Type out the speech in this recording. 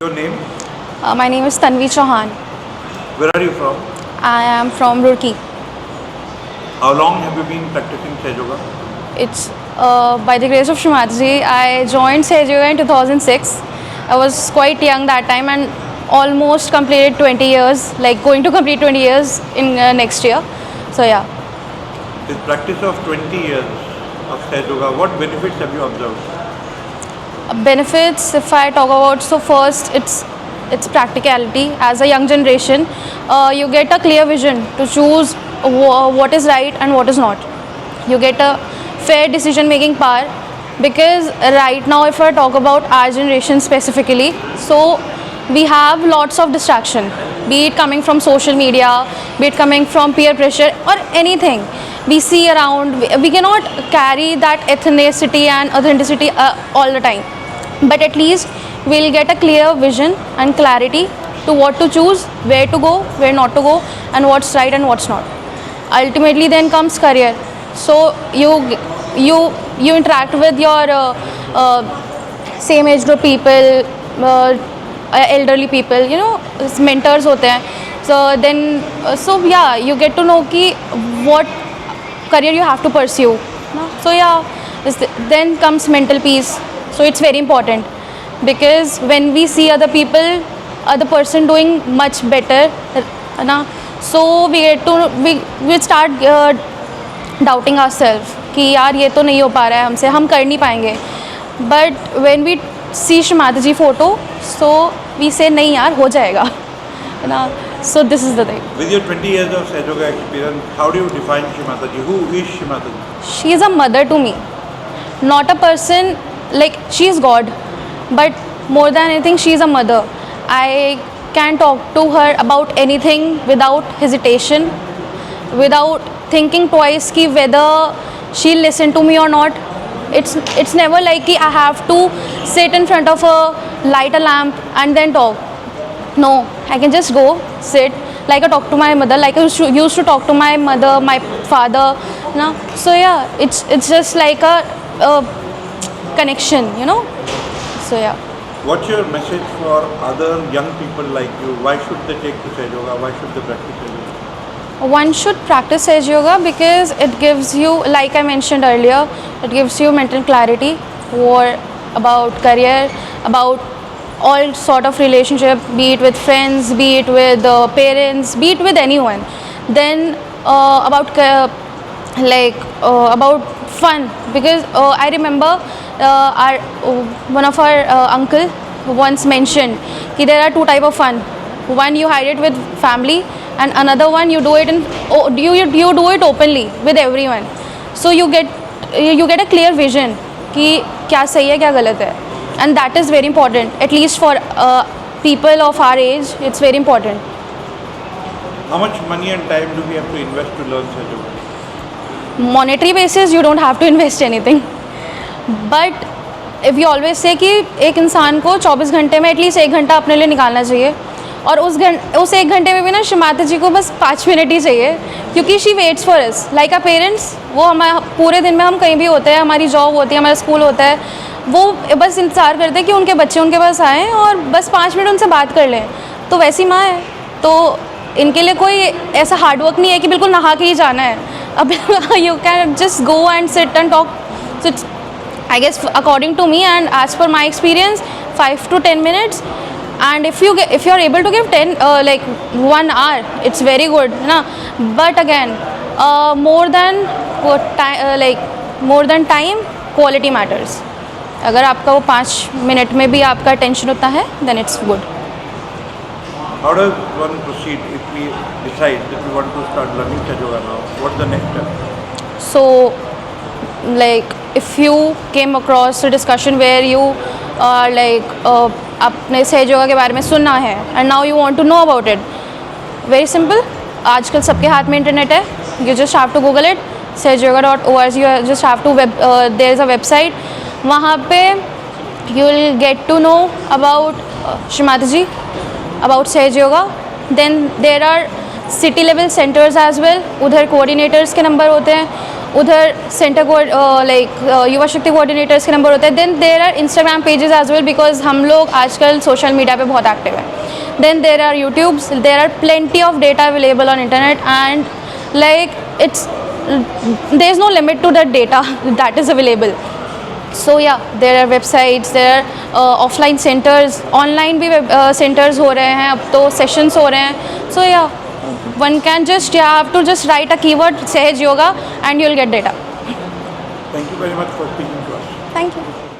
Your name? My name is Tanvi Chauhan. Where are you from? I am from Roorkee. How long have you been practicing Sej Yoga? It's by the grace of Shri Mataji. I joined Sage Yoga in 2006. I was quite young that time and almost completed 20 years, like going to complete 20 years in next year. So yeah. This practice of 20 years of Sej Yoga, what benefits have you observed? Benefits, if I talk about, so first it's practicality. As a young generation, you get a clear vision to choose what is right and what is not. You get a fair decision making power, because right now if I talk about our generation specifically, so we have lots of distraction, be it coming from social media, be it coming from peer pressure or anything we see around. We cannot carry that ethnicity and authenticity all the time, but at least we'll get a clear vision and clarity to what to choose, where to go, where not to go, and what's right and what's not. Ultimately then comes career. So you interact with your same age group people, elderly people, mentors होते हैं. So then so yeah, you get to know कि what career you have to pursue. So yeah, then comes mental peace. So it's very important, because when we see other people, other person doing much better, so we start doubting ourselves कि यार ये तो नहीं हो पा रहा है हमसे, हम कर नहीं पाएंगे. But when we see Shri Mataji photo, so we say नहीं यार हो जाएगा. So this is the thing. With your 20 years of Sej Yoga experience, how do you define Shri Mataji? Who is Shri Mataji? She is a mother to me, not a person. Like, she is God, but more than anything she is a mother. I can talk to her about anything without hesitation, without thinking twice ki whether she'll listen to me or not. It's never like I have to sit in front of her, light a lamp and then talk. No, I can just go sit like I talk to my mother, like I used to talk to my mother, my father. So yeah, it's just like a connection. So yeah. What's your message for other young people like you? Why should they take to Sej Yoga? Why should they practice Sej Yoga? One should practice Sage Yoga because it gives you, like I mentioned earlier, it gives you mental clarity or about career, about all sort of relationship, be it with friends, be it with parents, be it with anyone. Then about fun, because I remember one of our uncle once mentioned that there are two type of fun. One, you hide it with family, and another one you do it you do it openly with everyone. So you get a clear vision कि क्या सही है क्या गलत है, and that is very important, at least for people of our age. It's very important. How much money and time do we have to invest to learn Sej Yoga? Monetary basis you don't have to invest anything, but if you always say कि एक इंसान को 24 घंटे में at least 1 घंटा अपने लिए निकालना चाहिए, और उस 1 घंटे में भी ना श्री माता जी को बस 5 मिनट ही चाहिए, क्योंकि she waits for us like our parents. वो हमारे पूरे दिन में हम कहीं भी होते हैं, हमारी जॉब होती है, हमारा स्कूल होता है, वो बस इंतज़ार करते हैं कि उनके बच्चे उनके पास आएँ और बस 5 मिनट उनसे बात कर लें. तो वैसी माँ है, तो इनके लिए कोई ऐसा हार्डवर्क नहीं है कि बिल्कुल नहा के ही जाना है. अब you can just go and sit and talk. So it's, I guess, according to me and as per my experience, 5 to 10 minutes. And if you're able to give like 1 hour, it's very good, na? But again, more than time, quality matters. अगर आपका वो 5 minute में भी आपका attention होता है, then it's good. How does one proceed if we decide that we want to start learning Sej Yoga now? What's the next step? So, like, if you came across a discussion where you अपने Sej Yoga के बारे में सुनना है and now you want to know about it, very simple. आजकल सबके हाथ में इंटरनेट है. You just have to Google it, sageyoga.org. You just have to there is a website. वहाँ पे you will get to know about Shri Mataji, about Sej Yoga. Then there are city level centers as well. उधर coordinators के number होते हैं, उधर centre को like युवा शक्ति कोऑर्डिनेटर्स के नंबर होते हैं. Then there are Instagram pages as well because हम लोग आजकल सोशल मीडिया पे बहुत एक्टिव है. Then there are YouTubes, there are plenty of data available on internet and like it's there is no limit to that data that is available. So yeah, there are websites, there are offline centers, online भी centers हो रहे हैं, अब तो sessions हो रहे हैं. So yeah, one can just have to just write a keyword Sahaj Yoga and you'll get data. Thank you very much for speaking to us. Thank you.